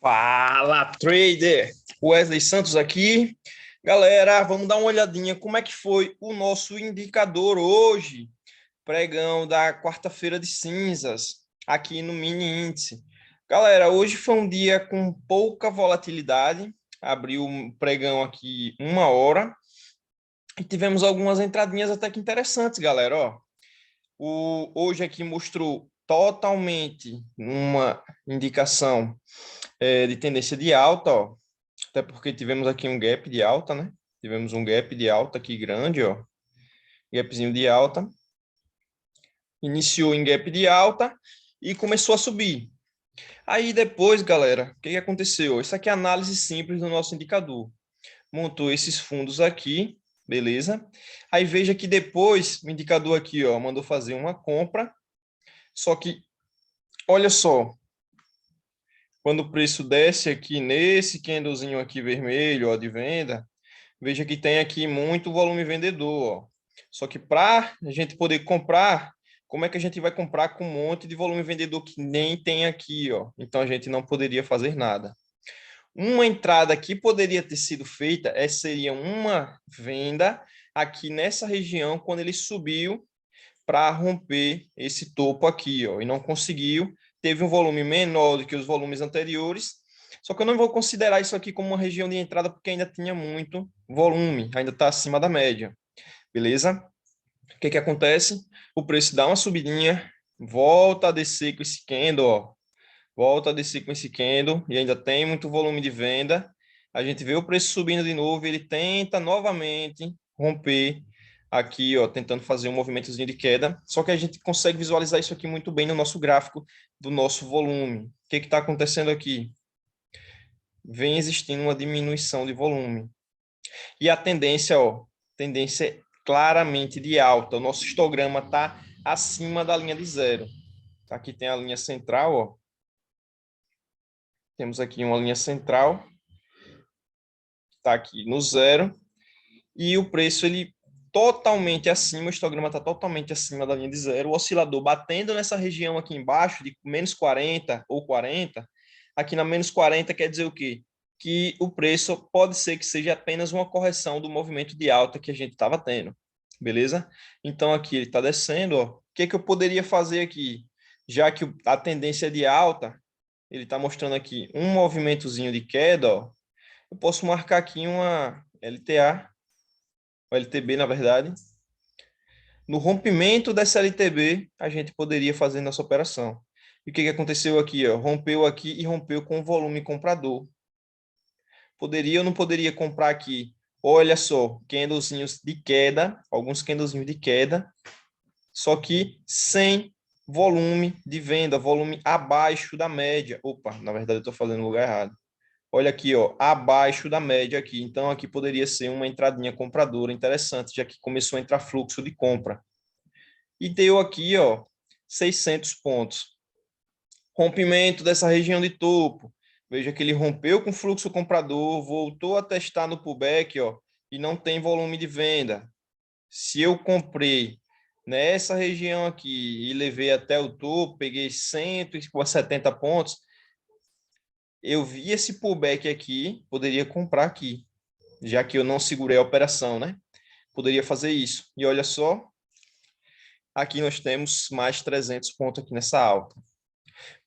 Fala, trader! Wesley Santos aqui. Galera, vamos dar uma olhadinha como é que foi o nosso indicador hoje, pregão da quarta-feira de cinzas, aqui no mini índice. Galera, hoje foi um dia com pouca volatilidade, abriu um pregão aqui 1 hora, e tivemos algumas entradinhas até que interessantes, galera. Ó, hoje aqui mostrou totalmente uma indicação de tendência de alta, ó, até porque tivemos aqui um gap de alta, né? Tivemos um gap de alta aqui grande, ó, gapzinho de alta, iniciou em gap de alta e começou a subir. Aí depois, galera, o que aconteceu? Isso aqui é análise simples do nosso indicador. Montou esses fundos aqui, beleza? Aí veja que depois o indicador aqui, ó, mandou fazer uma compra, só que, olha só, quando o preço desce aqui nesse candlezinho aqui vermelho, ó, de venda, veja que tem aqui muito volume vendedor, ó. Só que para a gente poder comprar, como é que a gente vai comprar com um monte de volume vendedor que nem tem aqui, ó? Então a gente não poderia fazer nada. Uma entrada que poderia ter sido feita seria uma venda aqui nessa região quando ele subiu para romper esse topo aqui, ó, e não conseguiu. Teve um volume menor do que os volumes anteriores, só que eu não vou considerar isso aqui como uma região de entrada porque ainda tinha muito volume, ainda está acima da média, beleza? O que acontece? O preço dá uma subidinha, volta a descer com esse candle, ó, volta a descer com esse candle e ainda tem muito volume de venda. A gente vê o preço subindo de novo, ele tenta novamente romper aqui, ó, tentando fazer um movimentozinho de queda. Só que a gente consegue visualizar isso aqui muito bem no nosso gráfico do nosso volume. O que está acontecendo aqui? Vem existindo uma diminuição de volume. E a tendência, ó, tendência claramente de alta. O nosso histograma está acima da linha de zero. Aqui tem a linha central, ó. Temos aqui uma linha central, está aqui no zero, e o preço ele totalmente acima, o histograma está totalmente acima da linha de zero, o oscilador batendo nessa região aqui embaixo, de menos 40 ou 40, aqui na menos 40 quer dizer o quê? Que o preço pode ser que seja apenas uma correção do movimento de alta que a gente estava tendo, beleza? Então aqui ele está descendo, ó. O que eu poderia fazer aqui? Já que a tendência é de alta, ele está mostrando aqui um movimentozinho de queda, ó. Eu posso marcar aqui uma LTA, ou LTB, na verdade. No rompimento dessa LTB, a gente poderia fazer nossa operação. E o que aconteceu aqui? Ó? Rompeu aqui e rompeu com volume comprador. Poderia ou não poderia comprar aqui? Olha só, candlezinhos de queda, alguns candlezinhos de queda, só que sem volume de venda, volume abaixo da média. Opa, na verdade eu estou fazendo no lugar errado. Olha aqui, ó, abaixo da média aqui. Então, aqui poderia ser uma entradinha compradora interessante, já que começou a entrar fluxo de compra. E deu aqui, ó, 600 pontos. Rompimento dessa região de topo. Veja que ele rompeu com fluxo comprador, voltou a testar no pullback, ó, e não tem volume de venda. Se eu comprei nessa região aqui e levei até o topo, peguei 170 pontos, eu vi esse pullback aqui, poderia comprar aqui, já que eu não segurei a operação, né? Poderia fazer isso. E olha só, aqui nós temos mais 300 pontos aqui nessa alta.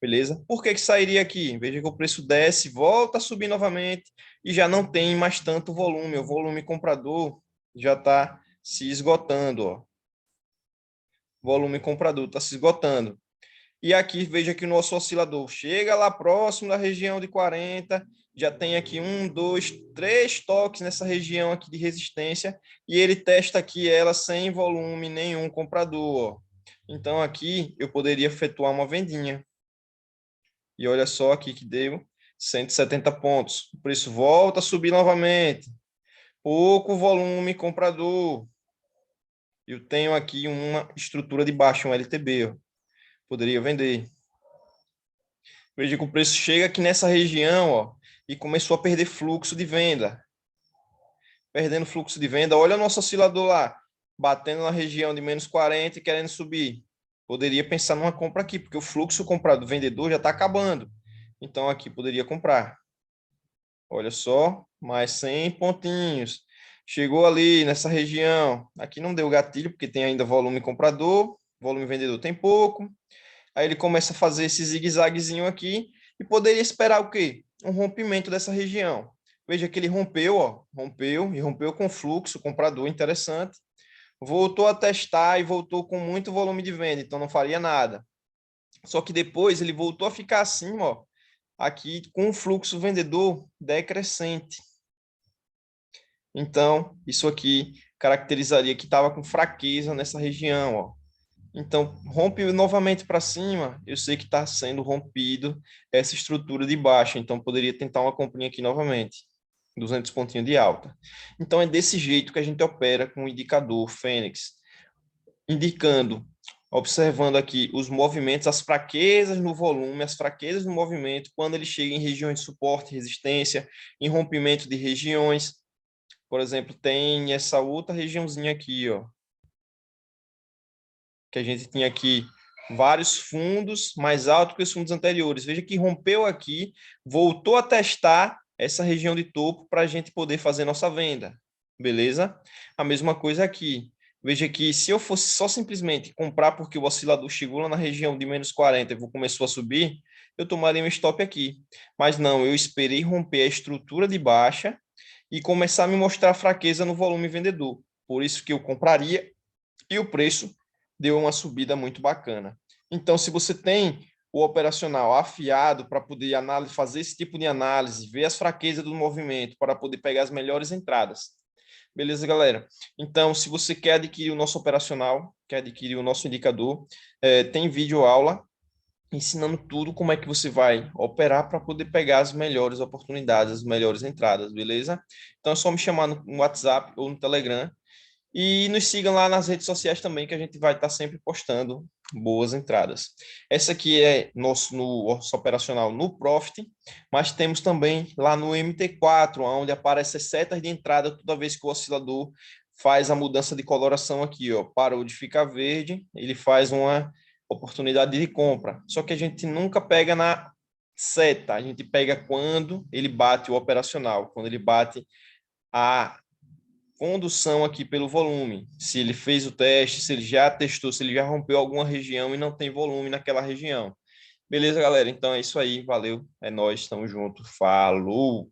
Beleza? Por que sairia aqui? Veja que o preço desce, volta a subir novamente e já não tem mais tanto volume. O volume comprador já está se esgotando, ó. Volume comprador está se esgotando. E aqui, veja que o nosso oscilador chega lá próximo da região de 40, já tem aqui 1, 2, 3 toques nessa região aqui de resistência, e ele testa aqui ela sem volume nenhum comprador. Ó. Então, aqui eu poderia efetuar uma vendinha. E olha só aqui que deu 170 pontos. O preço volta a subir novamente. Pouco volume comprador. Eu tenho aqui uma estrutura de baixa, um LTB. Ó. Poderia vender. Veja que o preço chega aqui nessa região, ó, e começou a perder fluxo de venda. Perdendo fluxo de venda. Olha o nosso oscilador lá, batendo na região de menos 40 e querendo subir. Poderia pensar numa compra aqui, porque o fluxo comprado do vendedor já está acabando. Então, aqui poderia comprar. Olha só, mais 100 pontinhos. Chegou ali nessa região. Aqui não deu gatilho, porque tem ainda volume comprador, volume vendedor tem pouco. Aí ele começa a fazer esse zigue-zaguezinho aqui e poderia esperar o quê? Um rompimento dessa região. Veja que ele rompeu, ó, rompeu e rompeu com fluxo comprador interessante. Voltou a testar e voltou com muito volume de venda, então não faria nada. Só que depois ele voltou a ficar acima, ó, aqui com o fluxo vendedor decrescente. Então, isso aqui caracterizaria que estava com fraqueza nessa região, ó. Então, rompe novamente para cima, eu sei que está sendo rompido essa estrutura de baixa, então poderia tentar uma comprinha aqui novamente, 200 pontinhos de alta. Então, é desse jeito que a gente opera com o indicador Fênix, indicando, observando aqui os movimentos, as fraquezas no volume, as fraquezas no movimento, quando ele chega em regiões de suporte, resistência, em rompimento de regiões. Por exemplo, tem essa outra regiãozinha aqui, ó, que a gente tinha aqui vários fundos mais altos que os fundos anteriores. Veja que rompeu aqui, voltou a testar essa região de topo para a gente poder fazer nossa venda. Beleza? A mesma coisa aqui. Veja que se eu fosse só simplesmente comprar porque o oscilador chegou lá na região de menos 40 e começou a subir, eu tomaria um stop aqui. Mas não, eu esperei romper a estrutura de baixa e começar a me mostrar fraqueza no volume vendedor. Por isso que eu compraria e o preço deu uma subida muito bacana. Então, se você tem o operacional afiado para poder fazer esse tipo de análise, ver as fraquezas do movimento para poder pegar as melhores entradas. Beleza, galera? Então, se você quer adquirir o nosso operacional, quer adquirir o nosso indicador, tem vídeo aula ensinando tudo como é que você vai operar para poder pegar as melhores oportunidades, as melhores entradas, beleza? Então, é só me chamar no WhatsApp ou no Telegram e nos sigam lá nas redes sociais também, que a gente vai estar sempre postando boas entradas. Essa aqui é nosso operacional no Profit, mas temos também lá no MT4, onde aparece as setas de entrada toda vez que o oscilador faz a mudança de coloração aqui, ó, parou de ficar verde, ele faz uma oportunidade de compra. Só que a gente nunca pega na seta, a gente pega quando ele bate o operacional, quando ele bate a condução aqui pelo volume. Se ele fez o teste, se ele já testou, se ele já rompeu alguma região e não tem volume naquela região. Beleza, galera? Então é isso aí. Valeu. É nóis. Tamo junto. Falou!